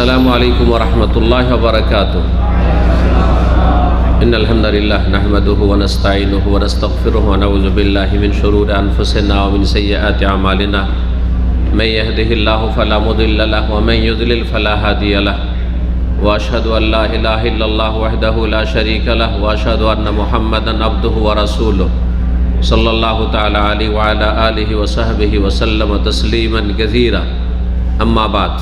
আসসালামু আলাইকুম ওয়া রাহমাতুল্লাহি ওয়া বারাকাতুহু। ইন্নাল হামদালিল্লাহ নাহমাদুহু ওয়া নাস্তাঈনুহু ওয়া নাস্তাগফিরুহু ওয়া নাউযু বিল্লাহি মিন শুরুরি আনফুসিনা ওয়া মিন সাইয়্যাতি আমালিনা। মান ইয়াহদিহিল্লাহু ফালা মুদিল্লা লাহু ওয়া মান ইউদ্লিল ফালা হাদিয়া লাহু। ওয়া আশহাদু আল লা ইলাহা ইল্লাল্লাহু ওয়াহদাহু লা শারীকা লাহু ওয়া আশহাদু আন্না মুহাম্মাদান আবদুহু ওয়া রাসূলুহু সাল্লাল্লাহু তাআলা আলাইহি ওয়া আলা আলিহি ওয়া সাহবিহি ওয়া সাল্লামা তাসলিমান কাসীরা। আম্মা বাদ।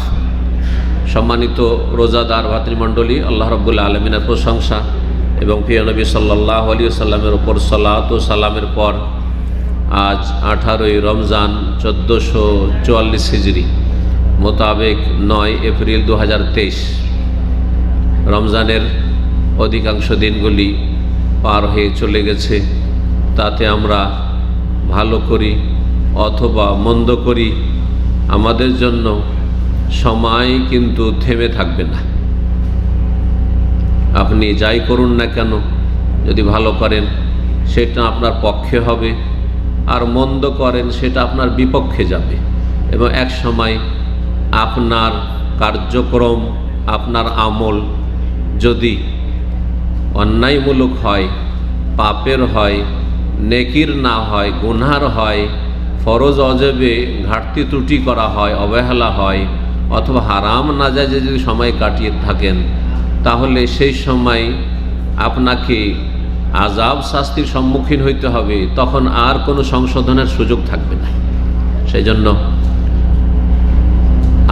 সম্মানিত রোজাদার ভাতৃমণ্ডলী, আল্লাহ রাব্বুল আলামিনের প্রশংসা এবং প্রিয় নবী সাল্লাল্লাহু আলাইহি ওয়াসাল্লামের উপর সালাত ও সালামের পর আজ 18ই রমজান 1444 হিজরি মোতাবেক 9 এপ্রিল 2023। রমজানের অধিকাংশ দিনগুলি পার হয়ে চলে গেছে। তাতে আমরা ভালো করি অথবা মন্দ করি, আমাদের জন্য সময় কিন্তু থেমে থাকবে না। আপনি যাই করুন না কেন, যদি ভালো করেন সেটা আপনার পক্ষে হবে, আর মন্দ করেন সেটা আপনার বিপক্ষে যাবে। এবং এক সময় আপনার কার্যক্রম, আপনার আমল যদি অন্যায়মূলক হয়, পাপের হয়, নেকির না হয়, গুনহার হয়, ফরজ অজেবে ঘাটতি ত্রুটি করা হয়, অবহেলা হয়, অথবা হারাম নাজায়েজে যদি সময় কাটিয়ে থাকেন, তাহলে সেই সময় আপনাকে আযাব শাস্তির সম্মুখীন হইতে হবে। তখন আর কোনো সংশোধনের সুযোগ থাকবে না। সেই জন্য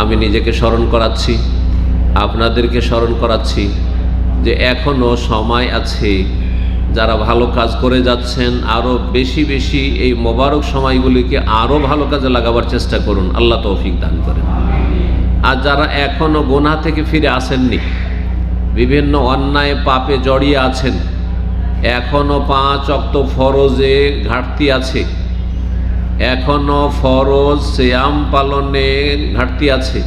আমি নিজেকে স্মরণ করাচ্ছি, আপনাদেরকে স্মরণ করাচ্ছি যে এখনও সময় আছে। যারা ভালো কাজ করে যাচ্ছেন, আরও বেশি বেশি এই মোবারক সময়গুলিকে আরও ভালো কাজে লাগাবার চেষ্টা করুন। আল্লাহ তৌফিক দান করেন। আর যারা এখনও গুনাহ থেকে ফিরে আসেননি, বিভিন্ন অন্যায় পাপে জড়িয়ে আছেন, এখনও 5 ওয়াক্ত ফরজে ঘাটতি আছে, এখনও ফরজ সিয়াম পালনে ঘাটতি আছে,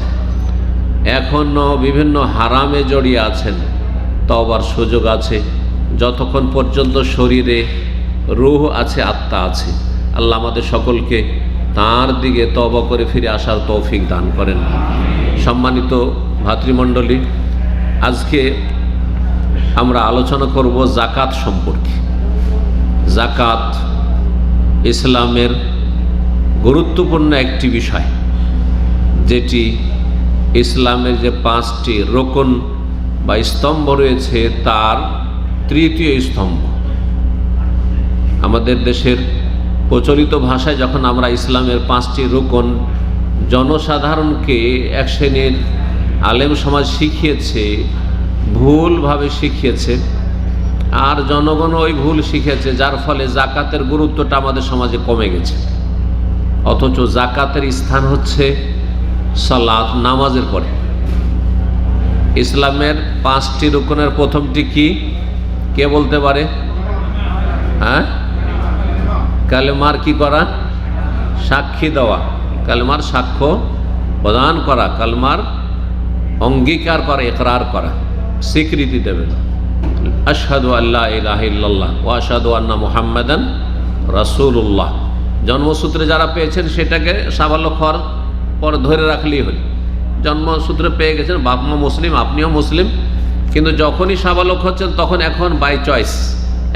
এখনও বিভিন্ন হারামে জড়িয়ে আছেন, তওবার সুযোগ আছে। যতক্ষণ পর্যন্ত শরীরে রূহ আছে, আত্মা আছে। আল্লাহ আমাদের সকলকে তাঁর দিকে তওবা করে ফিরে আসার তৌফিক দান করেন। সম্মানিত ভাতৃমণ্ডলী, আজকে আমরা আলোচনা করব যাকাত সম্পর্কে। যাকাত ইসলামের গুরুত্বপূর্ণ একটি বিষয়, যেটি ইসলামের যে 5টি রোকন বা স্তম্ভ রয়েছে তার তৃতীয় স্তম্ভ। আমাদের দেশের প্রচলিত ভাষায় যখন আমরা ইসলামের 5টি রোকন জনসাধারণকে এক শ্রেণীর আলেম সমাজ শিখিয়েছে, ভুলভাবে শিখিয়েছে, আর জনগণ ওই ভুল শিখেছে, যার ফলে যাকাতের গুরুত্বটা আমাদের সমাজে কমে গেছে। অথচ যাকাতের স্থান হচ্ছে সালাত, নামাজের পরে। ইসলামের 5টি রুকনের প্রথমটি কি, কে বলতে পারে? হ্যাঁ, কালেমার কি করা? সাক্ষী দেওয়া, কালেমার সাক্ষ্য প্রদান করা, কালেমার অঙ্গীকার করা, ইকরার করা, স্বীকৃতি দেবেন। আশহাদু আল্লা ইলাহা ইল্লাল্লাহ ওয়া আশহাদু আন্না মুহাম্মাদান রাসূলুল্লাহ। জন্মসূত্রে যারা পেয়েছেন সেটাকে সাবালক হওয়ার পর ধরে রাখলেই হল। জন্মসূত্রে পেয়ে গেছেন, বাপ মা মুসলিম, আপনিও মুসলিম, কিন্তু যখনই সাবালক হচ্ছেন তখন এখন বাই চয়েস,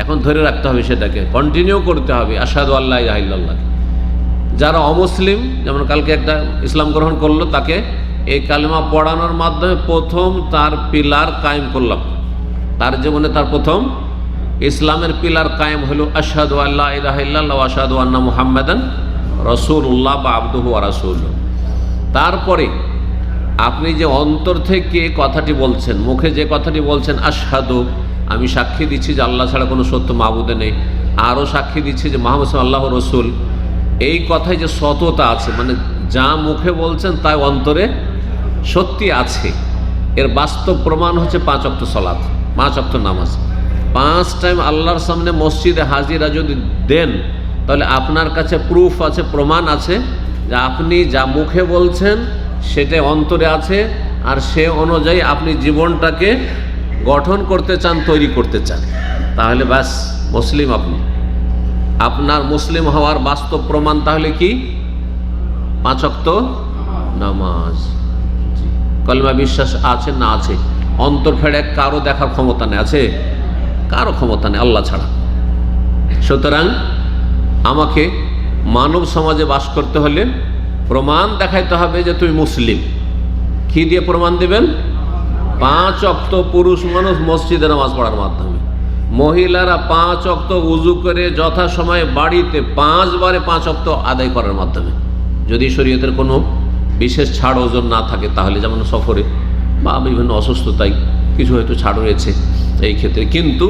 এখন ধরে রাখতে হবে, সেটাকে কন্টিনিউ করতে হবে, আশহাদু আল্লা ইলাহা ইল্লাল্লাহ। যারা অমুসলিম, যেমন কালকে একটা ইসলাম গ্রহণ করলো, তাকে এই কালেমা পড়ানোর মাধ্যমে প্রথম তার পিলার কায়েম করলাম। তার জীবনে তার প্রথম ইসলামের পিলার কায়েম হলো আশহাদু আল্লা ইলাহা ইল্লাল্লাহ ওয়া আশহাদু আন্না মুহাম্মাদান রাসূলুল্লাহ বা আবদুহু ওয়া রাসূলুহু। তারপরে আপনি যে অন্তর থেকে কথাটি বলছেন, মুখে যে কথাটি বলছেন, আশহাদু, আমি সাক্ষী দিচ্ছি যে আল্লাহ ছাড়া কোনো সত্য মাবুদ নেই, আরও সাক্ষী দিচ্ছি যে মুহাম্মদ আল্লাহর রসুল, এই কথায় যে সততা আছে, মানে যা মুখে বলছেন তাই অন্তরে সত্যি আছে, এর বাস্তব প্রমাণ হচ্ছে 5 ওয়াক্ত সালাত, 5 ওয়াক্ত নামাজ। 5 টাইম আল্লাহর সামনে মসজিদে হাজিরা যদি দেন, তাহলে আপনার কাছে প্রুফ আছে, প্রমাণ আছে যে আপনি যা মুখে বলছেন সেটা অন্তরে আছে, আর সে অনুযায়ী আপনি জীবনটাকে গঠন করতে চান, তৈরি করতে চান, তাহলে ব্যাস মুসলিম আপনি। আপনার মুসলিম হওয়ার বাস্তব প্রমাণ তাহলে কি? 5 ওয়াক্ত নামাজ। কলমা বিশ্বাস আছে না আছে? অন্তর ফেড়ে কারো দেখার ক্ষমতা নেই, আছে? কারো ক্ষমতা নেই আল্লাহ ছাড়া। সুতরাং আমাকে মানব সমাজে বাস করতে হলে প্রমাণ দেখাইতে হবে যে তুমি মুসলিম। কি দিয়ে প্রমাণ দেবেন? 5 ওয়াক্ত পুরুষ মানুষ মসজিদে নামাজ পড়ার মাধ্যমে, মহিলারা 5 ওয়াক্ত উজু করে যথাসময়ে বাড়িতে 5 বারে 5 ওয়াক্ত আদায় করার মাধ্যমে। যদি শরীয়তের কোনো বিশেষ ছাড় ওজন না থাকে তাহলে, যেমন সফরে বা বিভিন্ন অসুস্থতায় কিছু হয়তো ছাড় রয়েছে এই ক্ষেত্রে, কিন্তু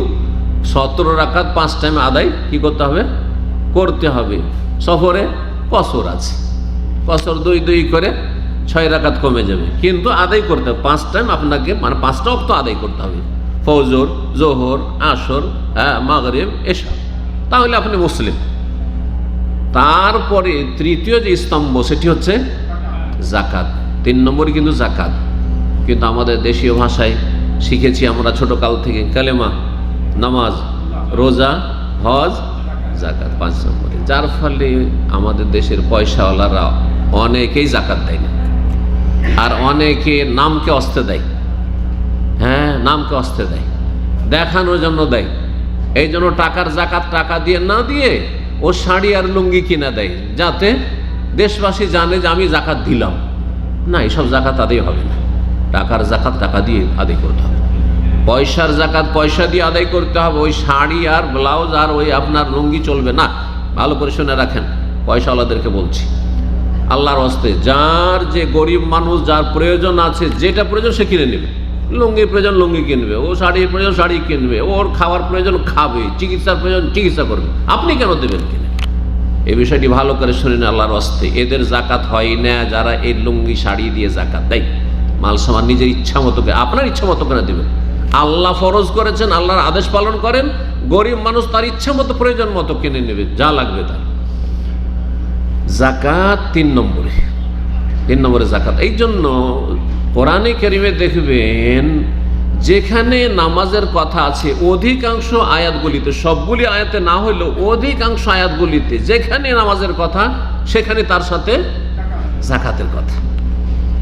17 রাকাত 5 টাইম আদায় কি করতে হবে? করতে হবে। সফরে কসর আছে, কসর 2 করে 6 রাকাত কমে যাবে, কিন্তু আদায় করতে হবে 5 টাইম আপনাকে, মানে 5টা ওয়াক্ত আদায় করতে হবে, ফজর, জোহর, আসর, মাগরিব, এশা, তাহলে আপনি মুসলিম। তারপরে তৃতীয় যে স্তম্ভ সেটি হচ্ছে জাকাত। 3 নম্বরই কিন্তু জাকাত। কিন্তু আমাদের দেশীয় ভাষায় শিখেছি আমরা ছোটকাল থেকে কালেমা, নামাজ, রোজা, হজ, জাকাত 5 নম্বরে, যার ফলে আমাদের দেশের পয়সাওয়ালারা অনেকেই জাকাত দেয় না, আর অনেকে নামকে অস্তে দেয়। হ্যাঁ, নামকে অস্তে দেয়, দেখানোর জন্য দেয়। এই জন্য টাকার জাকাত টাকা দিয়ে না দিয়ে ও শাড়ি আর লুঙ্গি কিনা দেয়, যাতে দেশবাসী জানে যে আমি জাকাত দিলাম। না, এসব জাকাত আদায় হবে না। টাকার জাকাত টাকা দিয়ে আদায় করতে হবে, পয়সার জাকাত পয়সা দিয়ে আদায় করতে হবে। ওই শাড়ি আর ব্লাউজ আর ওই আপনার লুঙ্গি চলবে না। ভালো করে শুনে রাখেন, পয়সাওয়ালাদেরকে বলছি, আল্লাহর হস্তে যার যে গরিব মানুষ, যার প্রয়োজন আছে, যেটা প্রয়োজন সে কিনে নেবে। লুঙ্গির প্রয়োজন লুঙ্গি কিনবে, ও শাড়ির প্রয়োজন শাড়ি কিনবে, ওর খাওয়ার প্রয়োজন খাবে, চিকিৎসার প্রয়োজন চিকিৎসা করবে। আপনি কেন দেবেন কিনে? এই বিষয়টি ভালো করে শুনে আল্লাহর হস্তে। এদের জাকাত হয় না যারা এই লুঙ্গি শাড়ি দিয়ে জাকাত দেয়। মাল সামান নিজের ইচ্ছা মতো, আপনার ইচ্ছা মতো করে দেবেন। আল্লাহ ফরজ করেছেন, আল্লাহর আদেশ পালন করেন। গরিব মানুষ তার ইচ্ছা মতো প্রয়োজন মতো কিনে নেবে, যা লাগবে তার। জাকাত 3 নম্বরে জাকাত। এই জন্য কোরআনে কারিমে দেখবেন যেখানে নামাজের কথা আছে অধিকাংশ আয়াতগুলিতে, সবগুলি আয়াতে না হলেও অধিকাংশ আয়াতগুলিতে যেখানে নামাজের কথা সেখানে তার সাথে জাকাতের কথা।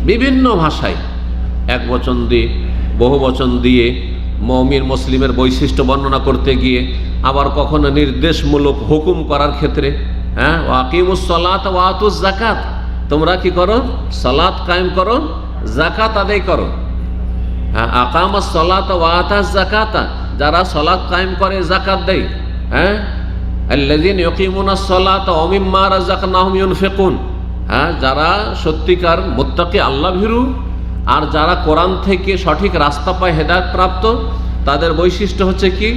বিভিন্ন ভাষায় এক বচন দিয়ে, বহু বচন দিয়ে, মুমিন মুসলিমের বৈশিষ্ট্য বর্ণনা করতে গিয়ে, আবার কখনো নির্দেশমূলক হুকুম করার ক্ষেত্রে, হ্যাঁ, ওয়াকিমুস সালাত ওয়া আতুজ যাকাত, তোমরা কি করো? সালাত কায়েম করো, যাকাত আদায় করো। হ্যাঁ, আকামাস সালাত ওয়া আতাজ যাকাতা, যারা সালাত কায়েম করে যাকাত দেয়। হ্যাঁ, আল্লাযীনা ইউকিমুনাস সালাতা ওয়া মিম্মা রাযাকনাহুম ইউনফিকুন, হ্যাঁ, যারা সত্যিকার মুত্তাকি আল্লাহ ভীরু আর যারা কোরআন থেকে সঠিক রাস্তা পায়, হেদায়েত প্রাপ্ত, তাদের বৈশিষ্ট্য হচ্ছে কি?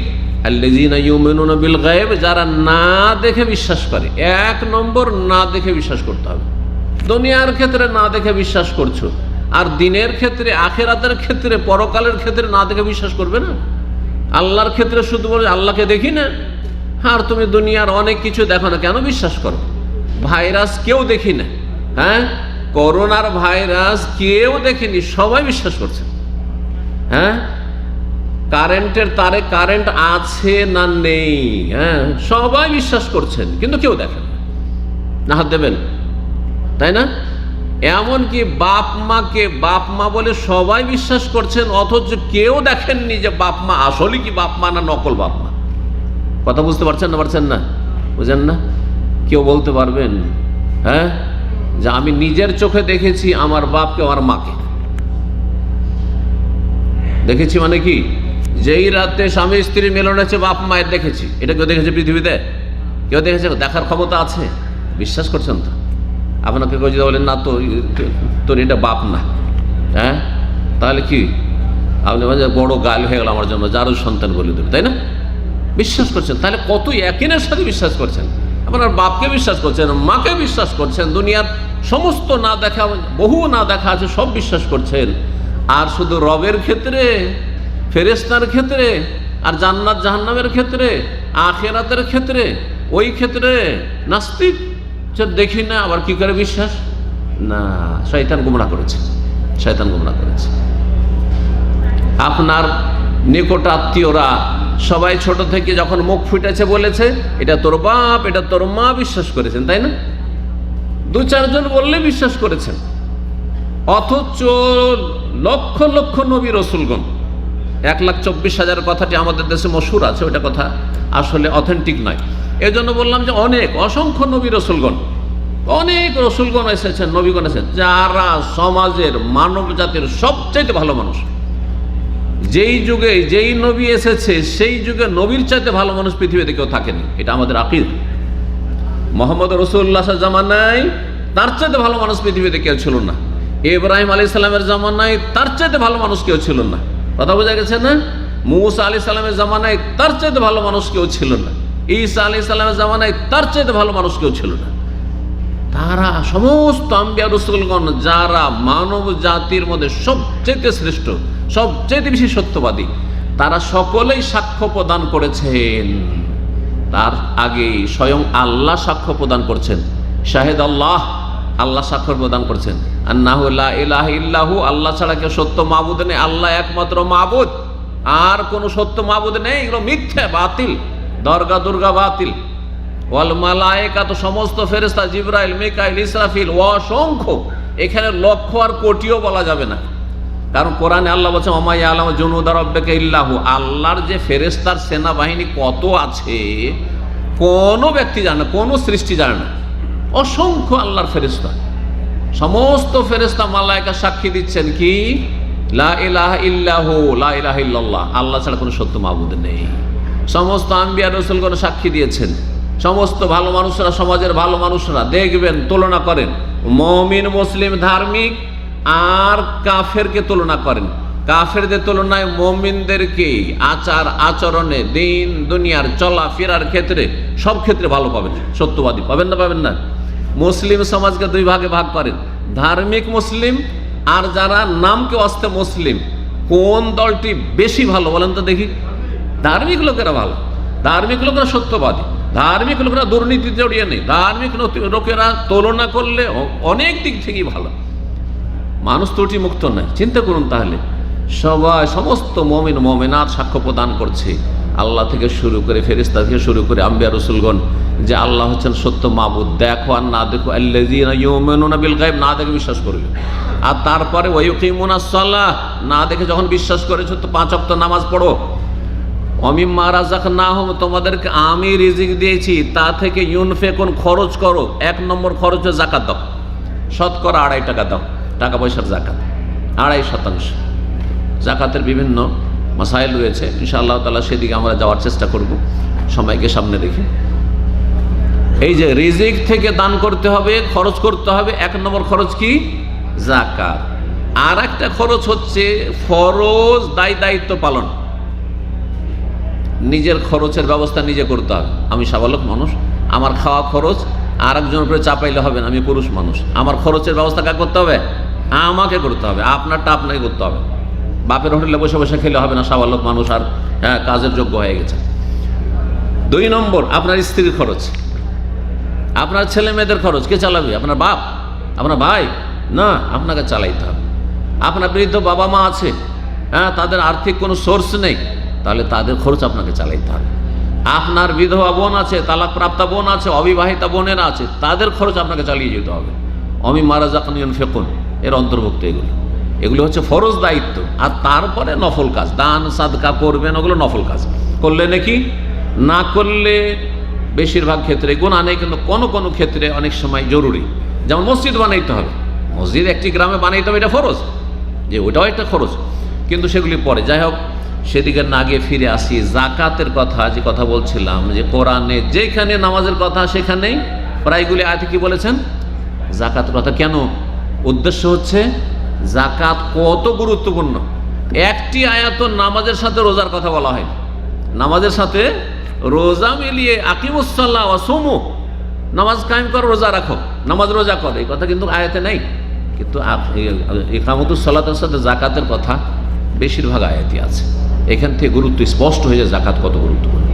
আল্লাযীনা ইউমিনুনা বিল গায়ব, যারা না দেখে বিশ্বাস করে। 1 নম্বর না দেখে বিশ্বাস করতে হবে। দুনিয়ার ক্ষেত্রে না দেখে বিশ্বাস করছো, আর দিনের ক্ষেত্রে, আখিরাতের ক্ষেত্রে, পরকালের ক্ষেত্রে না দেখে বিশ্বাস করবে না। আল্লাহর ক্ষেত্রে শুধু বলে আল্লাহকে দেখি না, আর তুমি দুনিয়ার অনেক কিছু দেখো না, কেন বিশ্বাস করো? ভাইরাস কেউ দেখি না, হ্যাঁ, করোনার ভাইরাস কেউ দেখেনি, সবাই বিশ্বাস করছে। হ্যাঁ, কারেন্টের তারে কারেন্ট আছে না নেই, হ্যাঁ, সবাই বিশ্বাস করছেন, কিন্তু কেউ দেখেন না। হাত দেবেন, তাই না? এমনকি বাপ মাকে বাপ মা বলে সবাই বিশ্বাস করছেন, অথচ কেউ দেখেননি যে বাপ মা আসলে কি বাপ মা না নকল বাপ মা। কথা বুঝতে পারছেন না? বুঝেন না? কেউ বলতে পারবেন, হ্যাঁ, যে আমি নিজের চোখে দেখেছি আমার বাপকে, আমার মাকে দেখেছি। মানে কি? যেই রাতে স্বামী স্ত্রীর মিলন হয়েছে বাপ মায়ের দেখেছি। এটা কেউ দেখেছে পৃথিবীতে? কেউ দেখেছে? দেখার ক্ষমতা আছে? বিশ্বাস করছেন তো? আপনাকে কেউ যদি বলেন না, তো তোর এটা বাপ না, হ্যাঁ, তাহলে কি আপনি বড় গাল হয়ে গেল আমার জন্য, যারও সন্তান বলে দেবে, তাই না? বিশ্বাস করছেন, তাহলে কত একিনের সাথে বিশ্বাস করছেন। আপনার বাপকে বিশ্বাস করছেন, মাকে বিশ্বাস করছেন, দুনিয়ার সমস্ত না দেখা, বহু না দেখা আছে, সব বিশ্বাস করছেন। আর শুধু রবের ক্ষেত্রে, ফেরেশতার ক্ষেত্রে, আর জান্নাত জাহান্নামের ক্ষেত্রে, আখিরাতের ক্ষেত্রে, ওই ক্ষেত্রে নাস্তিক, দেখি না, আবার কি করে বিশ্বাস? না, শয়তান গুমরাহ করেছে, শয়তান গুমরাহ করেছে। আপনার নিকট আত্মীয়রা সবাই ছোট থেকে যখন মুখ ফুটেছে বলেছে এটা তোর বাপ, এটা তোর মা, বিশ্বাস করেছেন, তাই না? 2-4 জন বললে বিশ্বাস করেছেন। অথচ লক্ষ লক্ষ নবী রসুলগণ, 1,24,000 কথাটি আমাদের দেশে মশহুর আছে, ওইটা কথা আসলে অথেন্টিক নয়। এই জন্য বললাম যে অনেক অসংখ্য নবী রসুলগণ, অনেক রসুলগণ এসেছেন, নবীগণ এসেছেন, যারা সমাজের মানব জাতির সবচাইতে ভালো মানুষ। যেই যুগে যেই নবী এসেছে সেই যুগে নবীর চাইতে ভালো মানুষ পৃথিবীতে কেউ থাকেনি, এটা আমাদের আকীদা। মোহাম্মদ রাসূলুল্লাহ জামানায় তার চাইতে ভালো মানুষ পৃথিবীতে কেউ ছিল না। ইব্রাহিম আলাইহিস সালামের জামানায় তার চাইতে ভালো মানুষ কেউ ছিল না। কথা বোঝা গেছে না? মূসা আলাইহিস সালামের জামানায় তার চাইতে ভালো মানুষ কেউ ছিল না। ঈসা আলাইহিস সালামের জামানায় তার চাইতে ভালো মানুষ কেউ ছিল না। তারা সমস্ত আম্বিয়া রাসূলগণ যারা মানব জাতির মধ্যে সবচেয়ে শ্রেষ্ঠ, সবচেয়ে বেশি সত্যবাদী, তারা সকলেই সাক্ষ্য প্রদান করেছেন। তার আগে স্বয়ং আল্লাহ সাক্ষ্য প্রদান করছেন। শাহেদ আল্লাহ, আল্লাহ সাক্ষ্য প্রদান করছেন আন্নাহু লা ইলাহা ইল্লাহু, আল্লাহ ছাড়া কেউ সত্য মাবুদ নেই, আল্লাহ একমাত্র মাবুদ, আর কোনো সত্য মাবুদ নেই, এগুলো মিথ্যা, বাতিল, দরগা দুর্গা বাতিল। ওয়াল মালায়েকাতু, সমস্ত ফেরেশতা, জিবরাইল, মিকাইল, ইসরাফিল, অসংখ্য, এখানে লক্ষ আর কোটিও বলা যাবে না, কারণ কোরআনে আল্লাহ বলছেন ওমা ইয়ালামু জুনুদা রাব্বিকা ইল্লাহু, আল্লাহর যে ফেরেশতার সেনাবাহিনী কত আছে কোনো ব্যক্তি জানে না, কোনো সৃষ্টি জানে না। অসংখ্য আল্লাহর ফেরেশতা, সমস্ত ফেরেশতা মালায়েকা সাক্ষী দিচ্ছেন কি লা ইলাহা ইল্লাহু, লা ইলাহা ইল্লাল্লাহ, আল্লাহ ছাড়া কোনো সত্য মাবুদ নেই। সমস্ত আম্বিয়া রাসূলগণ সাক্ষী দিয়েছেন। সমস্ত ভালো মানুষরা, সমাজের ভালো মানুষরা দেখবেন তুলনা করেন, মুমিন মুসলিম ধার্মিক আর কাফেরকে তুলনা করেন। কাফেরদের তুলনায় মুমিনদেরকে আচার আচরণে, দিন দুনিয়ার চলা ফেরার ক্ষেত্রে, সব ক্ষেত্রে ভালো পাবেন, সত্যবাদী পাবেন না, পাবেন না। মুসলিম সমাজকে দুই ভাগে ভাগ করেন, ধার্মিক মুসলিম আর যারা নামকে অস্তে মুসলিম। কোন দলটি বেশি ভালো বলেন তো দেখি? ধার্মিক লোকেরা ভালো, ধার্মিক লোকেরা সত্যবাদী, ধার্মিক লোকেরা দুর্নীতিতে জড়িয়ে নেই, ধার্মিক লোকেরা তুলনা করলে অনেক দিক থেকেই ভালো। মানুষ ত্রুটি মুক্ত নয়। চিন্তা করুন তাহলে, সবাই সমস্ত মুমিন মুমিনাত সাক্ষ্য প্রদান করছে, আল্লাহ থেকে শুরু করে ফেরেশতা থেকে শুরু করে আম্বিয়া রাসূলগণ, যে আল্লাহ হচ্ছেন সত্য মাবুদ। দেখো আর না দেখো, আল্লাযীনা ইউমিনুনা বিল গায়ব, না দেখে বিশ্বাস করবে। আর তারপরে ওয়া ইউকিমুনাস সালাহ, না দেখে যখন বিশ্বাস করেছো তো 5 ওয়াক্ত নামাজ পড়ো। অমিম্মা রাযাকনাহুম, তোমাদেরকে আমি রিজিক দিয়েছি তা থেকে ইউনফিকুন, খরচ করো। 1 নম্বর খরচ হচ্ছে যাকাত দাও, শতকরা 2.5 টাকা দাও, টাকা পয়সার যাকাত 2.5%। যাকাতের বিভিন্ন মাসাইল রয়েছে, ইনশাআল্লাহ তাআলা সেদিকে আমরা যাওয়ার চেষ্টা করব সময়কে সামনে রেখে। এই যে রিজিক থেকে দান করতে হবে, খরচ করতে হবে, 1 নম্বর খরচ কি? যাকাত। আর একটা খরচ হচ্ছে ফরজ দায়িত্ব পালন। নিজের খরচের ব্যবস্থা নিজে করতে হবে। আমি সাবালক মানুষ, আমার খাওয়া খরচ আর একজনের উপরে চাপাইলে হবে না। আমি পুরুষ মানুষ, আমার খরচের ব্যবস্থা কাকে করতে হবে? আমাকে করতে হবে। আপনারটা আপনাকে করতে হবে। বাপের হোটেলে বসে বসে খেলে হবে না, সাবালক মানুষ আর কাজের যোগ্য হয়ে গেছে। 2 নম্বর আপনার স্ত্রীর খরচ, আপনার ছেলে মেয়েদের খরচ কে চালাবে? আপনার বাপ, আপনার ভাই? না, আপনাকে চালাইতে হবে। আপনার বৃদ্ধ বাবা মা আছে, তাদের আর্থিক কোনো সোর্স নেই, তাহলে তাদের খরচ আপনাকে চালাইতে হবে। আপনার বিধবা বোন আছে, তালাক প্রাপ্তা বোন আছে, অবিবাহিতা বোনেরা আছে, তাদের খরচ আপনাকে চালিয়ে যেতে হবে। অমিম্মা রাযাকনাহুম ইউনফিকুন, এর অন্তর্ভুক্ত এগুলো হচ্ছে ফরজ দায়িত্ব। আর তারপরে নফল কাজ, দান সাদকা করবেন, ওগুলো নফল কাজ। করলে নাকি, না করলে বেশিরভাগ ক্ষেত্রে গুনাহ নেই, কিন্তু কোনো কোনো ক্ষেত্রে অনেক সময় জরুরি। যেমন মসজিদ বানাইতে হবে, মসজিদ একটি গ্রামে বানাইতে হবে, এটা ফরজ, যে ওটাও একটা খরচ, কিন্তু সেগুলি পরে। যাই হোক, সেদিকে না গিয়ে ফিরে আসি যাকাতের কথা। যে কথা বলছিলাম, যে কোরআনে যেখানে নামাজের কথা সেখানেই প্রায়গুলি আয়াতে কি বলেছেন? যাকাতের কথা। কেন? উদ্দেশ্য হচ্ছে যাকাত কত গুরুত্বপূর্ণ। একটি আয়াত নামাজের সাথে রোজার কথা বলা হয়, নামাজের সাথে রোজা মিলিয়ে আকিমুস সালাহ ওয়া সুমু, নামাজ কায়েম করো, রোজা রাখো, নামাজ রোজা করো, এই কথা কিন্তু আয়াতে নেই। কিন্তু ইকামতুস সালাতের সাথে যাকাতের কথা বেশিরভাগ আয়াতে আছে। এখান থেকে গুরুত্ব স্পষ্ট হয়ে যায় যাকাত কত গুরুত্বপূর্ণ।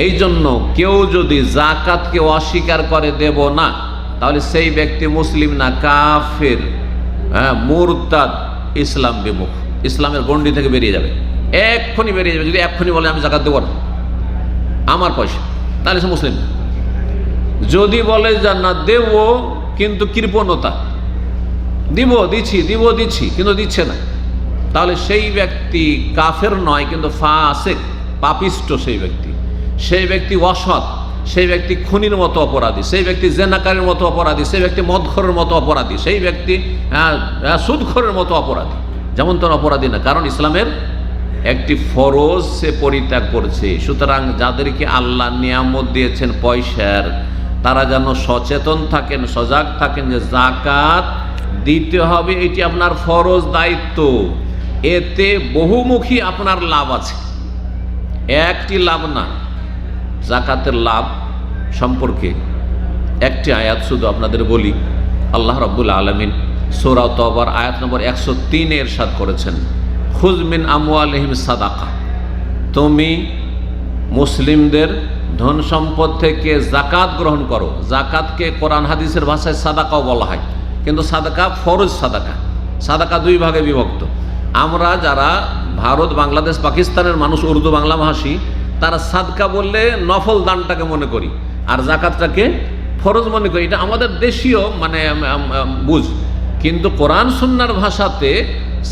এই জন্য কেউ যদি যাকাতকে অস্বীকার করে দেব না, তাহলে সেই ব্যক্তি মুসলিম না, কাফের, মুরতাদ, ইসলাম বিমুখ, ইসলামের গণ্ডি থেকে বেরিয়ে যাবে, এক্ষুনি বেরিয়ে যাবে। যদি এক্ষুনি বলে আমি যাকাত দেবো না, আমার পয়সা, তাহলে সে মুসলিম। যদি বলে না দেব কিন্তু কৃপণতা, দিচ্ছি কিন্তু দিচ্ছে না, তাহলে সেই ব্যক্তি কাফের নয়, কিন্তু ফাসিক, পাপিষ্ট সেই ব্যক্তি অসৎ, সেই ব্যক্তি খুনির মতো অপরাধী, সেই ব্যক্তি জেনাকারের মতো অপরাধী, সেই ব্যক্তি মদখোরের মতো অপরাধী, সেই ব্যক্তি সুদখোরের মতো অপরাধী, যেমন তোর অপরাধী না, কারণ ইসলামের একটি ফরজ সে পরিত্যাগ করছে। সুতরাং যাদেরকে আল্লাহ নিয়ামত দিয়েছেন পয়সার, তারা যেন সচেতন থাকেন, সজাগ থাকেন যে যাকাত দিতে হবে, এটি আপনার ফরজ দায়িত্ব। এতে বহুমুখী আপনার লাভ আছে, একটি লাভ না। যাকাতের লাভ সম্পর্কে একটি আয়াত শুধু আপনাদের বলি। আল্লাহ রাব্বুল আলামিন সূরা তাওবার আয়াত নম্বর 103 ইরশাদ করেছেন, খুয মিন আমওয়ালিহিম সাদাকা, তুমি মুসলিমদের ধন সম্পদ থেকে যাকাত গ্রহণ করো। যাকাতকে কোরআন হাদিসের ভাষায় সাদাকাও বলা হয়, কিন্তু সাদাকা ফরজ সাদাকা। সাদাকা দুই ভাগে বিভক্ত। আমরা যারা ভারত, বাংলাদেশ, পাকিস্তানের মানুষ, উর্দু বাংলা ভাষী, তারা সাদকা বললে নফল দানটাকে মনে করি, আর যাকাতটাকে ফরজ মনে করি। এটা আমাদের দেশীয় বুঝ, কিন্তু কোরআন সুন্নাহর ভাষাতে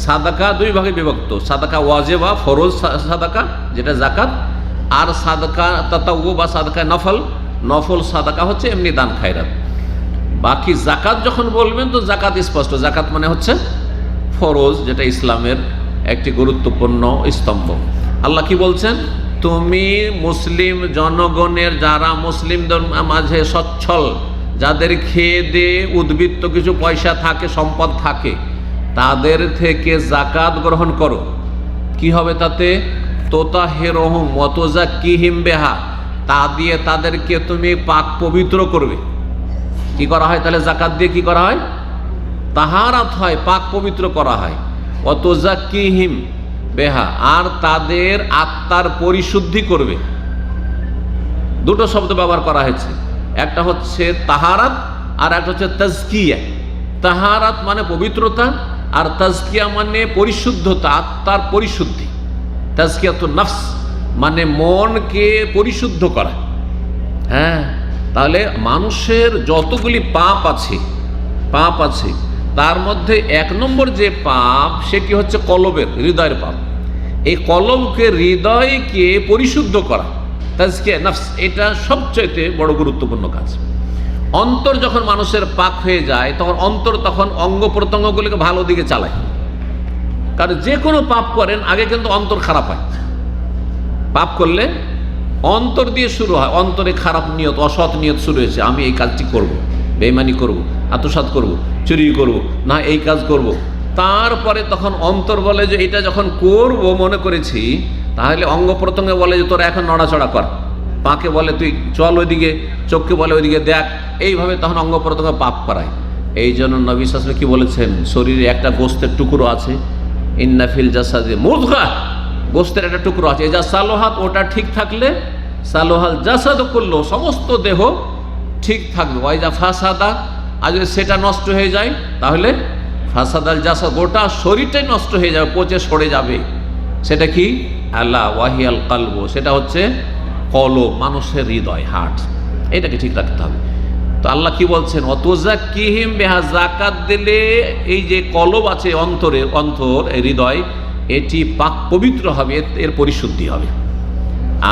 সাদাকা দুই ভাগে বিভক্ত। সাদাকা ওয়াজিবা, ফরজ সাদাকা যেটা যাকাত, আর সাদাকা তাতাওয়ু বা সাদাকা নফল। নফল সাদাকা হচ্ছে এমনি দান খায়রাত। বাকি যাকাত যখন বলবেন তো যাকাত স্পষ্ট, যাকাত মানে হচ্ছে ফরজ, যেটা ইসলামের একটি গুরুত্বপূর্ণ স্তম্ভ। আল্লাহ কি বলছেন, তুমি মুসলিম জনগণের, যারা মুসলিমদের মাঝে সচ্ছল, যাদের খেয়ে দিয়ে উদ্বৃত্ত কিছু পয়সা থাকে, সম্পদ থাকে, তাদের থেকে যাকাত গ্রহণ করো। কি হবে তাতে? তুতাহিরুহুম ওয়া তুযাক্কিহিম বিহা, তা দিয়ে তাদেরকে তুমি পাক পবিত্র করবে। কি করা হয় তাহলে? যাকাত দিয়ে কি করা হয়? তাহারাত হয়, পাক পবিত্র করা হয়। ওয়া তুযাক্কিহিম বিহা, আর তাদের আত্মার পরিশুদ্ধি করবে। দুটো শব্দ ব্যবহার করা হয়েছে, একটা হচ্ছে তাহারাত আর একটা হচ্ছে তাজকিয়া। তাহারাত মানে পবিত্রতা, আর তাজকিয়া মানে পরিশুদ্ধতা, আত্মার পরিশুদ্ধি। তাজকিয়াতুন নফস মানে মনকে পরিশুদ্ধ করা। হ্যাঁ, তাহলে মানুষের যতগুলি পাপ আছে তার মধ্যে এক নম্বর যে পাপ, সেটি হচ্ছে কলবের, হৃদয়ের পাপ। এই কলবকে, হৃদয়কে পরিশুদ্ধ করা, তাজকিয়া নফস, এটা সবচাইতে বড় গুরুত্বপূর্ণ কাজ। অন্তর যখন মানুষের পাক হয়ে যায়, তখন অঙ্গ প্রত্যঙ্গগুলিকে ভালো দিকে চালায়। কারণ যে কোনো পাপ করেন আগে কিন্তু অন্তর খারাপ হয়। পাপ করলে অন্তর দিয়ে শুরু হয়, অন্তরে খারাপ নিয়ত, অসৎ নিয়ত শুরু হয়েছে, আমি এই কাজটি করব, বেঈমানি করব, আত্মসাৎ করব, চুরি করব, না এই কাজ করব। তারপরে তখন অন্তর বলে যে এটা যখন করব মনে করেছি, তাহলে অঙ্গ প্রত্যঙ্গে বলে যে তোরা এখন নড়াচড়া কর, পাকে বলে তুই চল ওইদিকে, চোখকে বলে ওইদিকে দেখ, এইভাবে তখন অঙ্গ প্রত্যঙ্গ পাপ করায়। এই জন্য নবী সাল্লাল্লাহু আলাইহি ওয়াসাল্লাম কি বলেছেন, শরীরে একটা গোস্তের টুকরো আছে, ইন্না ফিল জাসাদি মুদগা, গোস্তের একটা টুকরো আছে, যা সালোহাত, ওটা ঠিক থাকলে সালোহাল জাসাদ করলো, সমস্ত দেহ ঠিক থাকবে। ওই যা ফাসাদা, আর যদি সেটা নষ্ট হয়ে যায় তাহলে ফাসাদাল জাসাদ, গোটা শরীরটাই নষ্ট হয়ে যাবে, পচে সরে যাবে। সেটা কি? আল্লাহ ওয়াহিয়াল কালবু, সেটা হচ্ছে কলব, মানুষের হৃদয়, হার্ট, এটাকে ঠিক রাখতে হবে। তো আল্লাহ কি বলছেন, ওয়াতুযাক্কিহিম বিহা, যাকাত দিলে এই যে কলব আছে অন্তর হৃদয়, এটি পাক পবিত্র হবে, এর পরিশুদ্ধি হবে।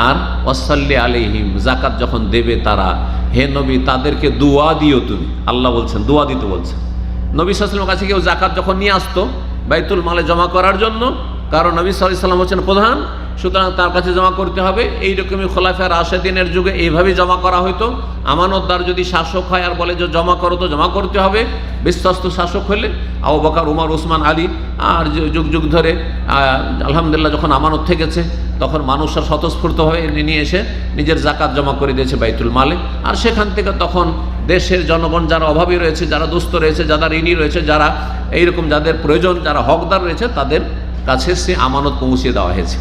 আর ওয়াসাল্লি আলাইহিম, যাকাত যখন দেবে তারা, হে নবী তাদেরকে দোয়া দিও তুমি। আল্লাহ বলছেন দোয়া দিতে বলছেন। নবী সাল্লাল্লাহু আলাইহি ওয়াসাল্লামের কাছে কেউ যাকাত যখন নিয়ে আসতো বাইতুল মালে জমা করার জন্য, কারণ নবী সাল্লাল্লাহু আলাইহি ওয়াসাল্লাম হচ্ছেন প্রধান, সুতরাং তার কাছে জমা করতে হবে। এইরকমই খোলাফায়ে রাশেদিনের যুগে এইভাবেই জমা করা হতো। আমানতদার যদি শাসক হয় আর বলে যে জমা করো, তো জমা করতে হবে। বিশ্বস্ত শাসক হলে আবু বকর, উমর, ওসমান, আলী, আর যুগ যুগ ধরে আলহামদুলিল্লাহ যখন আমানত থেকেছে, তখন মানুষরা স্বতঃস্ফূর্তভাবে নিয়ে এসে নিজের যাকাত জমা করে দিয়েছে বাইতুল মালে। আর সেখান থেকে তখন দেশের জনগণ যারা অভাবী রয়েছে, যারা দুস্থ রয়েছে, যারা ঋণী রয়েছে, যারা এইরকম যাদের প্রয়োজন, যারা হকদার রয়েছে, তাদের কাছে সে আমানত পৌঁছে দেওয়া হয়েছে।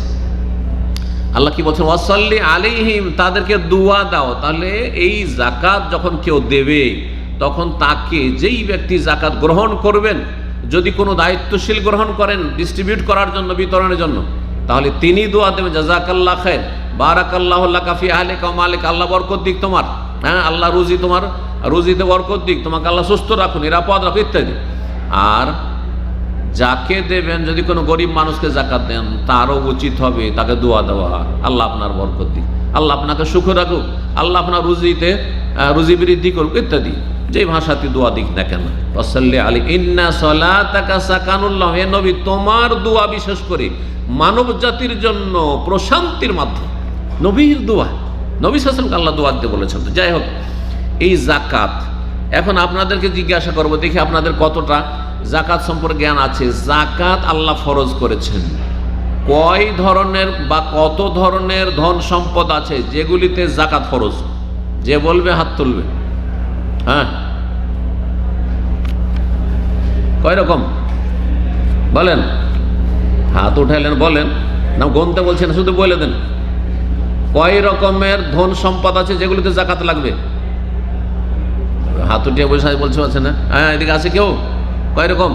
আল্লাহ কি বলছেন, ওয়াসাল্লি আলাইহিম, তাদেরকে দোয়া দাও। তাহলে এই যাকাত যখন কেউ দেবে, তখন তাকে, যেই ব্যক্তি যাকাত গ্রহণ করবেন, যদি কোনো দায়িত্বশীল গ্রহণ করেন ডিস্ট্রিবিউট করার জন্য, বিতরণের জন্য, তাহলে তিনি দোয়া দেবেন, জাযাকাল্লাহ খায়র, বারাকাল্লাহু লাকা ফি আহলিকা ওয়া মালিকা, আল্লাহ বরকত দিক তোমার, হ্যাঁ আল্লাহ তোমার রুজিতে বরকত দিক, তোমাকে আল্লাহ সুস্থ রাখুন, নিরাপদ রাখুন ইত্যাদি। আর যাকে দেবেন, যদি কোনো গরিব মানুষকে জাকাত দেন, তারও উচিত হবে তাকে দোয়া দেওয়া, আল্লাহ আপনার বরকত দিক, আল্লাহ আপনাকে সুখ রাখুক, আল্লাহ আপনার রুজি বৃদ্ধি করুক ইত্যাদি, যে ভাষাতে দোয়া দিক না কেন। ওয়াসাল্লি আলাইহি ইন্না সলাতাকা সাকানুল্লাহ, হে নবী তোমার দোয়া বিশেষ করে মানব জাতির জন্য প্রশান্তির মাধ্যম। নবীর দোয়া, নবী সাল্লাল্লাহু আলাইহি ওয়াসাল্লামকে আল্লাহ দোয়া দিতে বলেছেন। তো যাই হোক, এই জাকাত, এখন আপনাদেরকে জিজ্ঞাসা করব, দেখি আপনাদের কতটা জাকাত সম্পর্কে জ্ঞান আছে। জাকাত আল্লাহ ফরজ করেছেন। কয় ধরনের বা কত ধরনের ধন সম্পদ আছে যেগুলিতে জাকাত ফরজ? যে বলবে হাত তুলবে। হ্যাঁ, কয় রকম বলেন? হাত উঠাইলেন, বলেন না, গনতে বলছেন, শুধু বলে দেন। কয় রকমের ধন সম্পদ আছে যেগুলিতে জাকাত লাগবে? হাত উঠিয়ে বসে বলছে আছে না? হ্যাঁ, এদিকে আছে কেউ? কয় রকম?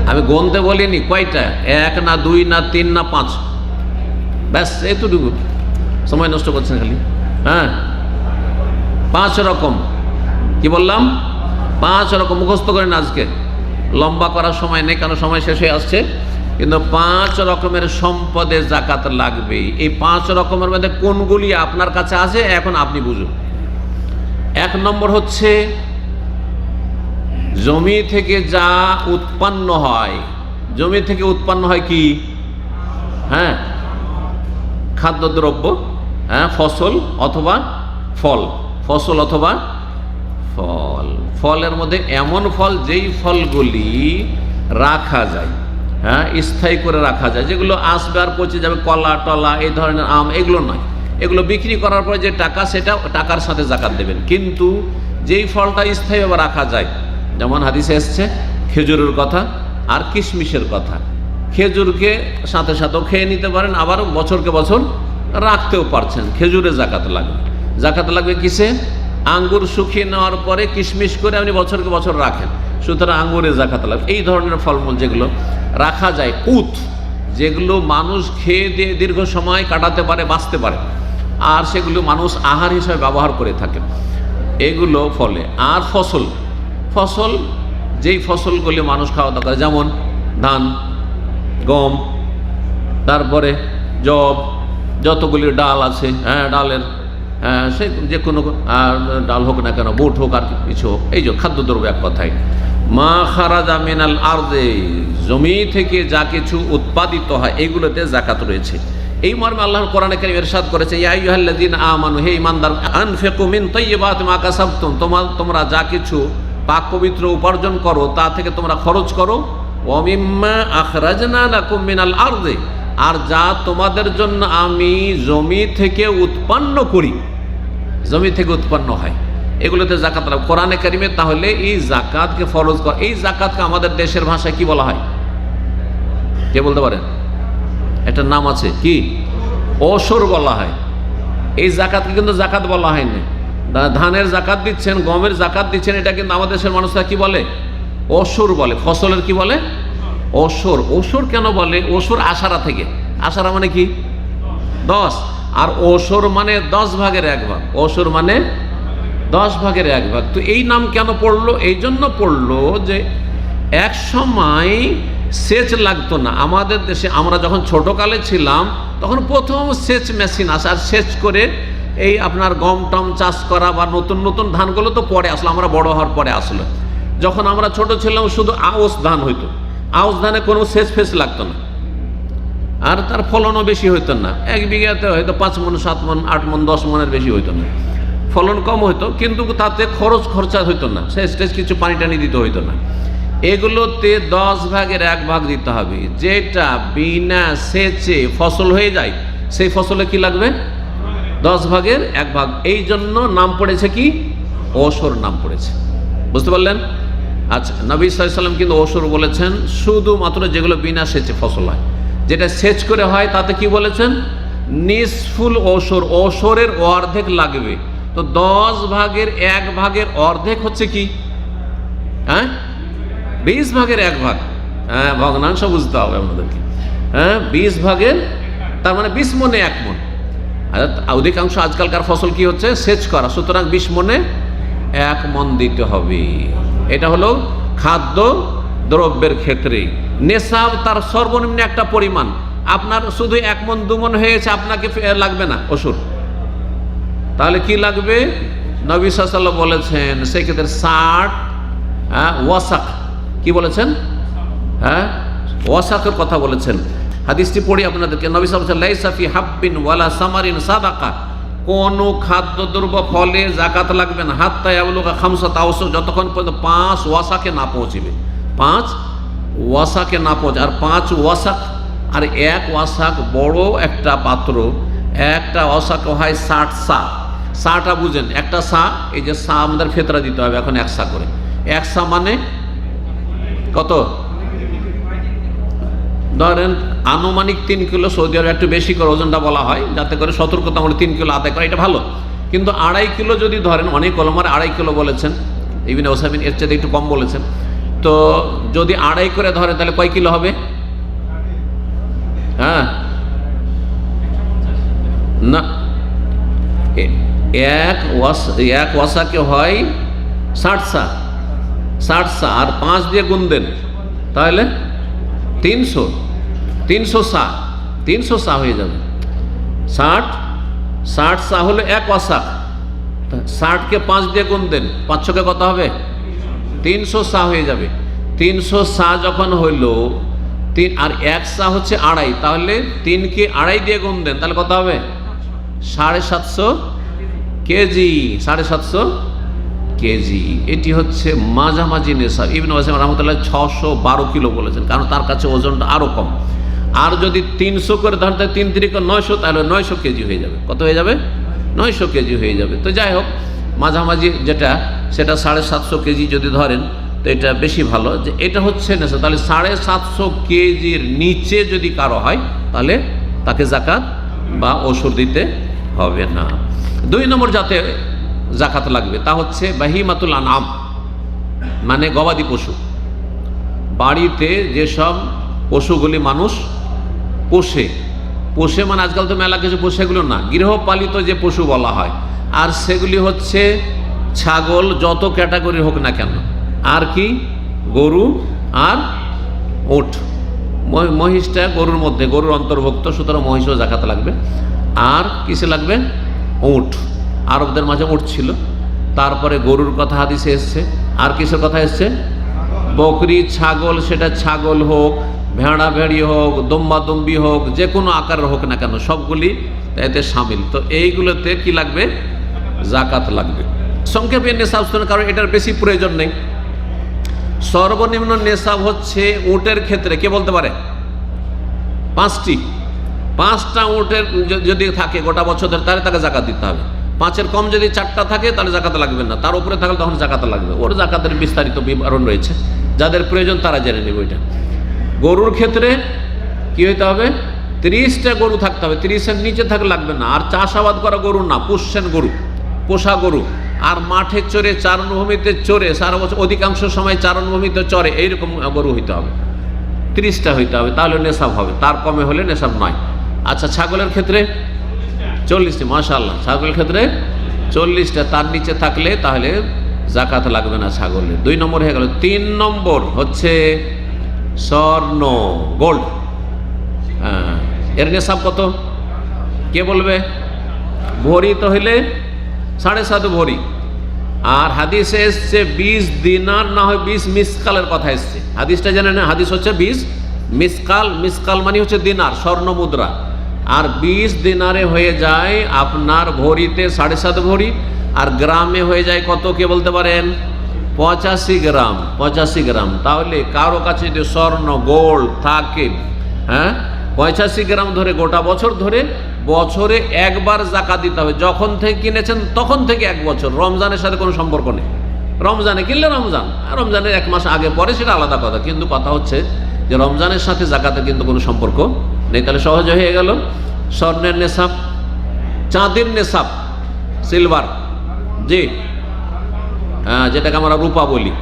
আমি গনতে বলিনি। কয়টা? 1 না 2 না 3 না 5? ব্যাস এতটুকু, সময় নষ্ট করছেন খালি। হ্যাঁ, 5 রকম। কি বললাম? 5 রকম। মুখস্থ করেন, আজকে লম্বা করার সময় নেই, কারণ সময় শেষ হয়ে আসছে। কিন্তু 5 রকমের সম্পদে জাকাত লাগবে। এই 5 রকমের মধ্যে কোনগুলি আপনার কাছে আছে এখন আপনি বুঝুন। 1 নম্বর হচ্ছে জমি থেকে যা উৎপন্ন হয়। জমি থেকে উৎপন্ন হয় কি? হ্যাঁ, খাদ্যদ্রব্য, হ্যাঁ, ফসল অথবা ফল, ফসল অথবা ফল। ফলের মধ্যে এমন ফল যেই ফলগুলি রাখা যায়, হ্যাঁ, স্থায়ী করে রাখা যায়, যেগুলো আসবে আর পচে যাবে, কলা টলা এই ধরনের আম, এগুলো নয়। এগুলো বিক্রি করার পরে যে টাকা, সেটা টাকার সাথে জাকাত দেবেন। কিন্তু যেই ফলটা স্থায়ীভাবে রাখা যায়, যেমন হাদিসে এসছে খেজুরের কথা আর কিশমিশের কথা। খেজুরকে সাথে সাথেও খেয়ে নিতে পারেন, আবার বছরকে বছর রাখতেও পারছেন। খেজুরে জাকাত লাগবে। জাকাত লাগবে কিসে? আঙ্গুর শুকিয়ে নেওয়ার পরে কিশমিশ করে আপনি বছরকে বছর রাখেন, সুতরাং আঙ্গুরে জাকাত লাগবে। এই ধরনের ফলমূল যেগুলো রাখা যায়, কুত, যেগুলো মানুষ খেয়ে দিয়ে দীর্ঘ সময় কাটাতে পারে, বাঁচতে পারে, আর সেগুলো মানুষ আহার হিসাবে ব্যবহার করে থাকে, এগুলো ফলে। আর ফসল, ফসল যেই ফসলগুলি মানুষ খাওয়া দাওয়া করে, যেমন ধান, গম, তারপরে জব, যতগুলি ডাল আছে, হ্যাঁ, ডালের, হ্যাঁ, সে যে কোনো ডাল হোক না কেন, বুট হোক আর কিছু হোক, এই যে খাদ্যদ্রব্য এক কথায়। মা খারাজা মিনাল আরদে, জমি থেকে যা কিছু উৎপাদিত হয় এগুলোতে জাকাত রয়েছে। এই মর্মে আল্লাহ কোরআনে কারীম ইরশাদ করেছে, ইয়া আইয়ুহাল্লাযীনা আমানু, হে ঈমানদার, আনফিকু মিন তাইয়্যিবাতি মা কাসাবতুম, তোমরা যা কিছু পাক পবিত্র উপার্জন করো তা থেকে তোমরা খরচ করো। ওয়া মিম্মা আখরাজনা লাকুম মিনাল আরদে, আর যা তোমাদের জন্য আমি জমি থেকে উৎপন্ন করি, জমি থেকে উৎপন্ন হয়, এগুলোতে জাকাত লাগবে। কোরআনে কারিমে তাহলে এই জাকাতকে ফরজ করা, এই জাকাতকে আমাদের দেশের ভাষায় কি বলা হয়? কে বলতে পারেন? একটা নাম আছে, কি? ওশর বলা হয়। এই জাকাতকে কিন্তু জাকাত বলা হয়নি। ধানের জাকাত দিচ্ছেন, গমের জাকাত দিচ্ছেন, এটা কিন্তু আমাদের দেশের মানুষরা কি বলে? ওশর বলে। ফসলের কি বলে? ওশর। ওশর কেন বলে? ওশর আশারা থেকে। আশারা মানে কি? 10। আর ওশর মানে 10 ভাগের 1 ভাগ। ওশর মানে 10 ভাগের 1 ভাগ। তো এই নাম কেন পড়লো? এই জন্য পড়লো যে এক সময় সেচ লাগতো না আমাদের দেশে। আমরা যখন ছোটকালে ছিলাম তখন প্রথম সেচ মেশিন আসে, আর সেচ করে এই আপনার গম টম চাষ করা বা নতুন নতুন ধানগুলো তো পরে আসলো, আমরা বড় হওয়ার পরে আসলো। যখন আমরা ছোট ছিলাম শুধু আউশ ধান হইতো, আউশ ধানে কোনো সেচ ফেচ লাগতো না, আর তার ফলনও বেশি হইতো না। 1 বিঘাতে হয়তো 5 মণ 7 মণ 8 মণ 10 মণের বেশি হইতো না, ফলন কম হইতো, কিন্তু তাতে খরচা হইতো না, সেচ টেচ কিছু পানি টানি দিতে হইতো না। এগুলোতে 10 ভাগের 1 ভাগ দিতে হবে। যেটা বিনা সেচে ফসল হয়ে যায় সেই ফসলে কি লাগবে? 10 ভাগের 1 ভাগ। এই জন্য নাম পড়েছে কি? ওশর নাম পড়েছে। বুঝতে পারলেন? আচ্ছা, নবী সাল্লাল্লাহু আলাইহি ওয়াসাল্লাম কিন্তু ওশর বলেছেন শুধুমাত্র যেগুলো বিনা সেচে ফসল হয়। যেটা সেচ করে হয় তাতে কি বলেছেন? নিসফুল ওশর, ওশরের অর্ধেক লাগবে। তো 10 ভাগের 1 ভাগের অর্ধেক হচ্ছে কি? হ্যাঁ, 20 ভাগের 1 ভাগ। হ্যাঁ, ভগ্নাংশ বুঝতে হবে আমাদেরকে। হ্যাঁ, 20 ভাগের, তার মানে 20 মণে 1 মণ। আর অধিকাংশ আজকালকার ফসল কি হচ্ছে? সেচ করা, সুতরাং 20 মণে 1 মণ দিতে হবে। এটা হলো খাদ্য দ্রব্যের ক্ষেত্রে নেশাব তার সর্বনিম্ন একটা পরিমাণ। আপনার শুধু 1 মণ 2 মণ হয়েছে, আপনাকে লাগবে না ওষুধ, তাহলে কি লাগবে? নবী সাল্লাল্লাহু আলাইহি ওয়াসাল্লাম বলেছেন সেক্ষেত্রে 60 ওয়াসাক, কি বলেছেন? ওয়াসাকের কথা বলেছেন। হাদিসটি পড়ি আপনাদেরকে। নবী সাল্লাল্লাহু আলাইহি ওয়াসাল্লাম লাইসা ফি হাব্বিন ওয়ালা সামারিন সাদাকা, কোন খাদ্যদ্রব্য ফলে যাকাত লাগবে না হাত্তা ইয়াবলুগা খামসাত আওসাক, যতক্ষণ পর্যন্ত 5 ওয়াসাকে না পৌঁছবে। 5 ওয়াসাকে না পৌঁছে, আর 5 ওয়াসাক আর 1 ওয়াসাক বড় একটা পাত্র, একটা ওয়াসাক হয় 60 সা। সাটা বুঝেন, একটা সা, এই যে সা আমাদের ফেতরা দিতে হবে এখন 1 সা করে। 1 সা মানে কত? ধরেন আনুমানিক 3 কিলো, সৌদি আরবে একটু বেশি করে ওজনটা বলা হয় যাতে করে সতর্কতা আমরা 3 কিলো আদায় করা, এটা ভালো। কিন্তু 2.5 কিলো যদি ধরেন, অনেক ওলামারা 2.5 কিলো বলেছেন, ইবনে ওসাইমিন এর চেয়ে একটু কম বলেছেন। তো যদি 2.5 করে ধরেন তাহলে কয় কিলো হবে? না, 1 ওয়াসাকে হয় 60 সা, 60 সা, আর 5 দিয়ে গুণ দেন তাহলে 300 সা, 300 সা হয়ে যাবে। 60 সা হলো 1 ওয়াসাক, 60কে 5 দিয়ে গুণ দেন, 500কে কত হবে? 300 সা হয়ে যাবে। 300 সা যখন হইল, আর 1 সা হচ্ছে 2.5, তাহলে 3কে 2.5 দিয়ে গুণ দেন, তাহলে কত হবে? 750 কেজি, 750 কেজি। এটি হচ্ছে মাঝামাঝি নেশাব। ইবনে ওয়াসিম রাহমাতুল্লাহ 612 কিলো বলেছেন, কারণ তার কাছে ওজনটা আরো কম। আর যদি 300 করে ধরেন, 3 3 900, তাহলে 900 কেজি হয়ে যাবে। কত হয়ে যাবে? 900 কেজি হয়ে যাবে। তো যাই হোক, মাঝামাঝি যেটা সেটা 750 কেজি যদি ধরেন, তো এটা বেশি ভালো, যে এটা হচ্ছে নেশাব। তাহলে 750 কেজির নিচে যদি কারো হয়, তাহলে তাকে যাকাত বা ওষুধ দিতে হবে না। 2 নম্বর যাতে যাকাত লাগবে তা হচ্ছে বাহিমাতুল আনআম, মানে গবাদি পশু। বাড়িতে যেসব পশুগুলি মানুষ পোষে মানে আজকাল তো মেলা কিছু পোষে, এগুলো না, গৃহপালিত যে পশু বলা হয়। আর সেগুলি হচ্ছে ছাগল, যত ক্যাটাগরির হোক না কেন, আর কি গরু আর উট। মহিষটা গরুর মধ্যে, গরুর অন্তর্ভুক্ত, সুতরাং মহিষও যাকাত লাগবে। আর কিসে লাগবে? উট। আরবদের মাঝে উট ছিল, তারপরে গরুর কথা হাদিসে এসছে। আর কিসের কথা এসছে? বকরি, ছাগল, সেটা ছাগল হোক, ভেড়া ভেড়ি হোক, দম্বা দম্বি হোক, যে কোনো আকারের হোক না কেন, সবগুলি এতে সামিল। তো এইগুলোতে কি লাগবে? যাকাত লাগবে। সংক্ষেপে নেশাব শুনে, কারণ এটার বেশি প্রয়োজন নেই। সর্বনিম্ন নেশাব হচ্ছে উটের ক্ষেত্রে, কে বলতে পারে? 5টা উটের যদি থাকে গোটা বছর ধরে, তাহলে তাকে যাকাত দিতে হবে। 5-এর কম যদি 4টা থাকে তাহলে যাকাত লাগবে না, তার উপরে থাকলে তখন যাকাত লাগবে। ওর যাকাতের বিস্তারিত বিবরণ রয়েছে, যাদের প্রয়োজন তারা জেনে নেবে। ওইটা গরুর ক্ষেত্রে কি হইতে হবে? 30টা গরু থাকতে হবে, 30-এর নিচে থাকলে লাগবে না। আর চাষাবাদ করা গরু না, পুষছেন গরু, পোষা গরু, আর মাঠে চড়ে, চারণভূমিতে চড়ে, সারা বছর অধিকাংশ সময় চারণভূমিতে চড়ে, এইরকম গরু হইতে হবে। 30টা হইতে হবে, তাহলে নেশাব হবে। তার কমে হলে নেশাব নয়। আচ্ছা, ছাগলের ক্ষেত্রে 40টা, মাশাআল্লাহ, ছাগলের ক্ষেত্রে 40টা, তার নিচে থাকলে তাহলে যাকাত লাগবে না ছাগলের। 2 নম্বর হয়ে গেল। 3 নম্বর হচ্ছে স্বর্ণ, গোল্ড। এর নেশাব কত? কে বলবে? ভরি তো হইলে 7.5 ভরি। আর হাদিসে এসছে 20 দিনার, না হয় 20 মিসকালের কথা এসছে। হাদিসটা জানেন না? হাদিস হচ্ছে 20 মিসকাল। মিসকাল মানে হচ্ছে দিনার, স্বর্ণ মুদ্রা। আর 20 দিনারে হয়ে যায় আপনার ভরিতে 7.5 ভরি, আর গ্রামে হয়ে যায় কত, কে বলতে পারেন? 85 গ্রাম। 85 গ্রাম। তাহলে কারো কাছে যদি স্বর্ণ গোল্ড থাকে, 85 গ্রাম ধরে গোটা বছর ধরে, বছরে একবার যাকাত দিতে হবে। যখন থেকে কিনেছেন তখন থেকে 1 বছর। রমজানের সাথে কোনো সম্পর্ক নেই। রমজানে কিনলে রমজান, আর রমজানের 1 মাস আগে পরে সেটা আলাদা কথা, কিন্তু কথা হচ্ছে যে রমজানের সাথে যাকাতের কিন্তু কোনো সম্পর্ক নেই। তাহলে সহজ হয়ে গেল স্বর্ণের নেশাব। চাঁদের নেশাব, সিলভার, জি, যেটাকে আমরা রূপা বলি,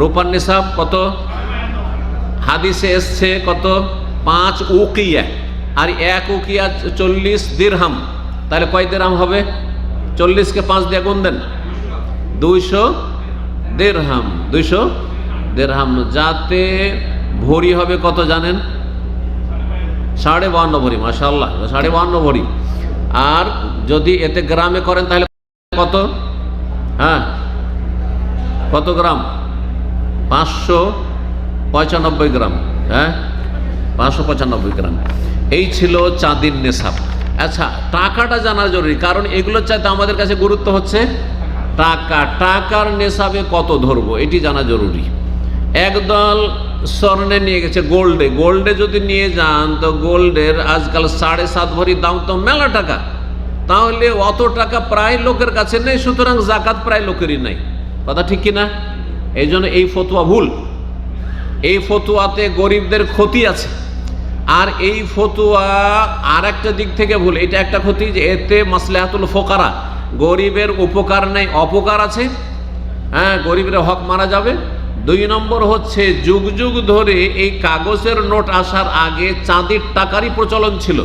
রূপার নেশাব কত? হাদিসে এসছে কত? 5 উকিয়া। আর 1 উকিয়া 40 দিরহাম। তাহলে কয় দিরহাম হবে? 40কে 5 দিয়ে গুণ দেন, 200 দিরহাম। 200 দেড়হাম, যাতে ভরি হবে কত জানেন? 52.5 ভরি। মাশাআল্লাহ, 52.5 ভরি। আর যদি এতে গ্রামে করেন তাহলে কত? হ্যাঁ, কত গ্রাম? 595 গ্রাম। হ্যাঁ, 595 গ্রাম। এই ছিল চাঁদির নেশাব। আচ্ছা, টাকাটা জানা জরুরি, কারণ এগুলোর চাইতে আমাদের কাছে গুরুত্ব হচ্ছে টাকা। টাকার নেশাবে কত ধরবো এটি জানা জরুরি। একদল স্বর্ণে নিয়ে গেছে, গোল্ডে যদি নিয়ে যান তো গোল্ডের আজকাল 7.5 ভরি দাম, তো মেলা টাকা। তাহলে অত টাকা প্রায় লোকের কাছে নেই, সুতরাং জাকাত প্রায় লোকেরই নাই। কথা ঠিক কিনা? এই জন্য এই ফতোয়া ভুল। এই ফতোয়াতে গরিবদের ক্ষতি আছে। আর এই ফতোয়া আর একটা দিক থেকে ভুল। এটা একটা ক্ষতি যে এতে মাসলাহাতুল ফোকারা, গরিবের উপকার নেই, অপকার আছে। হ্যাঁ, গরিবের হক মারা যাবে। 2 নম্বর হচ্ছে যুগ যুগ ধরে এই কাগজের নোট আসার আগে চাঁদির টাকারই প্রচলন ছিল,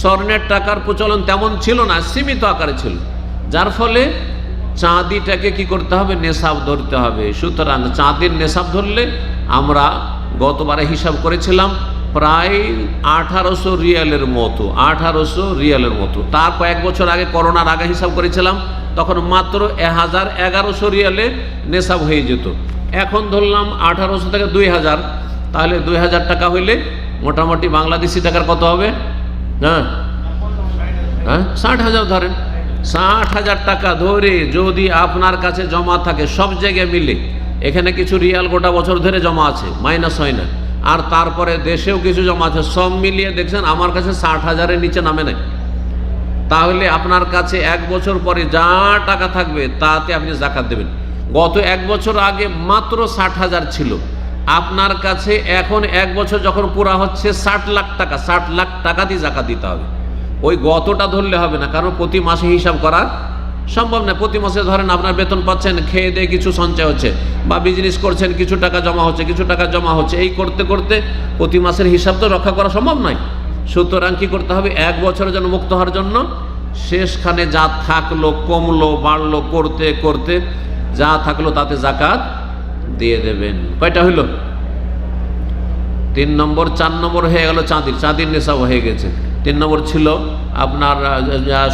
স্বর্ণের টাকার প্রচলন তেমন ছিল না, সীমিত আকারে ছিল। যার ফলে চাঁদিটাকে কি করতে হবে? নেশাব ধরতে হবে। সুতরাং চাঁদির নেশাব ধরলে আমরা গতবারে হিসাব করেছিলাম প্রায় 1800 রিয়ালের মতো, 1800 রিয়ালের মতো। তার কয়েক বছর আগে, করোনার আগে হিসাব করেছিলাম, তখন মাত্র 1100 রিয়ালে নেশাব হয়ে যেত। এখন ধরলাম 1800 থেকে 2000, তাহলে 2000 টাকা হইলে মোটামুটি বাংলাদেশি টাকার কত হবে? হ্যাঁ, 60,000 ধরেন। 60,000 টাকা ধরে যদি আপনার কাছে জমা থাকে, সব জায়গায় মিলে, এখানে কিছু রিয়াল গোটা বছর ধরে জমা আছে, মাইনাস হয় না, আর তারপরে দেশেও কিছু জমা আছে, সব মিলিয়ে দেখছেন আমার কাছে 60,000-এর নিচে নামে নাই, তাহলে আপনার কাছে 1 বছর পরে যা টাকা থাকবে তাতে আপনি জাকাত দেবেন। গত 1 বছর আগে মাত্র 60,000 ছিল আপনার কাছে, এখন 1 বছর যখন পুরা হচ্ছে 60 লাখ টাকা, 60 লাখ টাকা দিয়ে জাকাত দিতে হবে। ওই গতটা ধরলে হবে না, কারণ প্রতি মাসে হিসাব করা সম্ভব না। প্রতি মাসে ধরেন আপনার বেতন পাচ্ছেন, খেয়ে দিয়ে কিছু সঞ্চয় হচ্ছে, বা বিজনেস করছেন, কিছু টাকা জমা হচ্ছে, কিছু টাকা জমা হচ্ছে, এই করতে করতে প্রতি মাসের হিসাব তো রক্ষা করা সম্ভব নয়। সুতরাং কি করতে হবে? 1 বছরের জন্য মুক্ত হওয়ার জন্য শেষখানে যা থাকলো, কমলো বাড়লো, করতে করতে যা থাকলো তাতে জাকাত দিয়ে দেবেন। কয়টা হইল? 3 নম্বর। 4 নম্বর হয়ে গেল চাঁদির নেশাব হয়ে গেছে। 3 নম্বর ছিল আপনার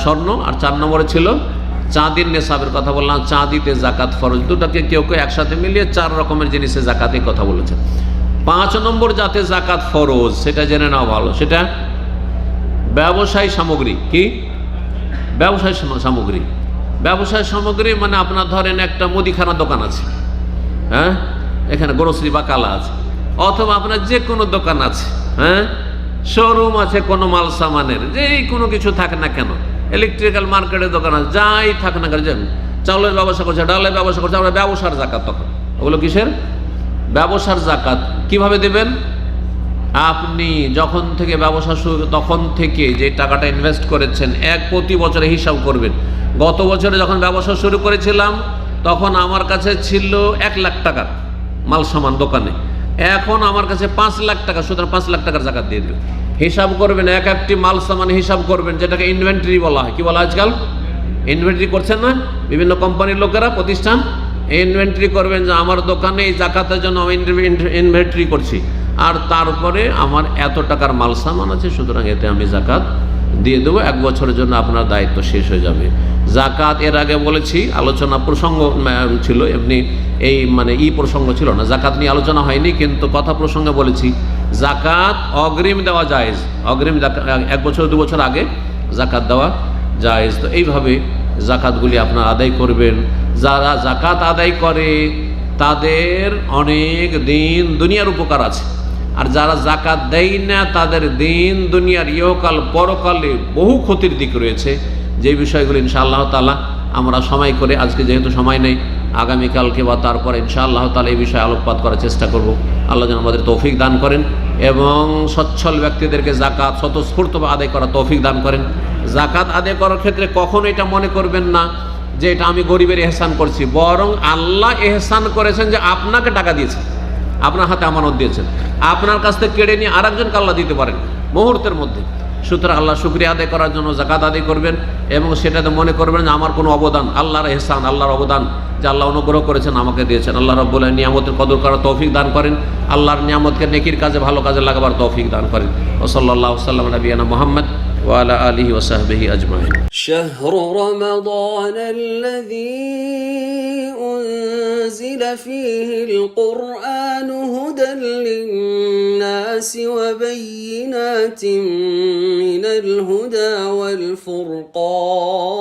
স্বর্ণ, আর 4 নম্বরে ছিল চাঁদির নেশাবের কথা বললাম। চাঁদিতে জাকাত ফরজ। দুটাকে কেউ কেউ একসাথে মিলিয়ে 4 রকমের জিনিসে জাকাতের কথা বলেছে। 5 নম্বর যাতে জাকাত ফরজ, সেটা জেনে নেওয়া ভালো। সেটা ব্যবসায়ী সামগ্রী। কি? ব্যবসায়ী সামগ্রী। ব্যবসায়ী সামগ্রী মানে আপনার ধরেন একটা মুদিখানা দোকান আছে, হ্যাঁ, এখানে গ্রোসারি বা কালা আছে, অথবা আপনার যে কোনো দোকান আছে, হ্যাঁ, শোরুম আছে কোনো মাল সামানের, যেই কোনো কিছু থাকে না কেন, ইলেকট্রিক্যাল মার্কেটের দোকান আছে, যাই থাকে না কেন, চাউলের ব্যবসা করছে, ডালের ব্যবসা করছে, আমরা ব্যবসার জাকাত। তখন ওগুলো কিসের? ব্যবসার জাকাত। কিভাবে দেবেন? আপনি যখন থেকে ব্যবসা শুরু, তখন থেকে যে টাকাটা ইনভেস্ট করেছেন, প্রতি বছরে হিসাব করবেন। গত বছরে যখন ব্যবসা শুরু করেছিলাম তখন আমার কাছে ছিল 1 লাখ টাকার মাল সামান দোকানে, এখন আমার কাছে 5 লাখ টাকা, সুতরাং 5 লাখ টাকার জাকাত দিয়ে দেবেন। হিসাব করবেন, এক একটি মাল সামান হিসাব করবেন, যেটাকে ইনভেন্টরি বলা হয়। কি বলা হয় আজকাল? ইনভেন্টরি করছেন না বিভিন্ন কোম্পানির লোকেরা, প্রতিষ্ঠান? ইনভেন্টরি করবেন যে আমার দোকানে এই জাকাতের জন্য আমি ইনভেন্টরি করছি, আর তারপরে আমার এত টাকার মাল সামান আছে, সুতরাং এতে আমি জাকাত দিয়ে দেবো। 1 বছরের জন্য আপনার দায়িত্ব শেষ হয়ে যাবে। জাকাত এর আগে বলেছি, আলোচনা প্রসঙ্গ ছিল, এমনি এই মানে প্রসঙ্গ ছিল না, জাকাত নিয়ে আলোচনা হয়নি, কিন্তু কথা প্রসঙ্গে বলেছি জাকাত অগ্রিম দেওয়া জায়েজ। অগ্রিম 1 বছর 2 বছর আগে জাকাত দেওয়া জায়েজ। তো এইভাবে জাকাতগুলি আপনার আদায় করবেন। যারা জাকাত আদায় করে তাদের অনেক দিন দুনিয়ার উপকার আছে, আর যারা জাকাত দেয় না তাদের দিন দুনিয়ার ইহকাল পরকালে বহু ক্ষতির দিক রয়েছে, যে বিষয়গুলো ইনশাআল্লাহ তাআলা আমরা সময় করে, আজকে যেহেতু সময় নেই, আগামীকালকে বা তারপরে ইনশাআল্লাহ তাআলা এই বিষয়ে আলোকপাত করার চেষ্টা করব। আল্লাহ যেন আমাদের তৌফিক দান করেন এবং সচ্ছল ব্যক্তিদেরকে জাকাত স্বতঃস্ফূর্তভাবে আদায় করার তৌফিক দান করেন। জাকাত আদায় করার ক্ষেত্রে কখনো এটা মনে করবেন না যে এটা আমি গরিবের এহসান করছি, বরং আল্লাহ এহসান করেছেন যে আপনাকে টাকা দিয়েছেন, আপনার হাতে আমানত দিয়েছেন, আপনার কাছ থেকে কেড়ে নিয়ে আরেকজনকে আল্লাহ দিতে পারেন মুহূর্তের মধ্যে। সুতরাং আল্লাহ শুকরিয়া আদায় করার জন্য জাকাত আদায় করবেন এবং সেটাতে মনে করবেন যে আমার কোনো অবদান, আল্লাহর এহসান, আল্লাহর অবদান, যে আল্লাহ অনুগ্রহ করেছেন, আমাকে দিয়েছেন। আল্লাহ রাব্বুল আলামিন নিয়ামতের কদর করার তৌফিক দান করেন, আল্লাহর নিয়ামতকে নেকির কাজে, ভালো কাজে লাগাবার তৌফিক দান করেন। ও সাল্লাল্লাহু সাল্লাম নবিয়ানা মুহাম্মদ ওয়া আলা আলিহি ওয়া সাহবিহি আজমাইন। شهر رمضان الذي أنزل فيه القرآن هدى للناس وبينات من الهدى والفرقان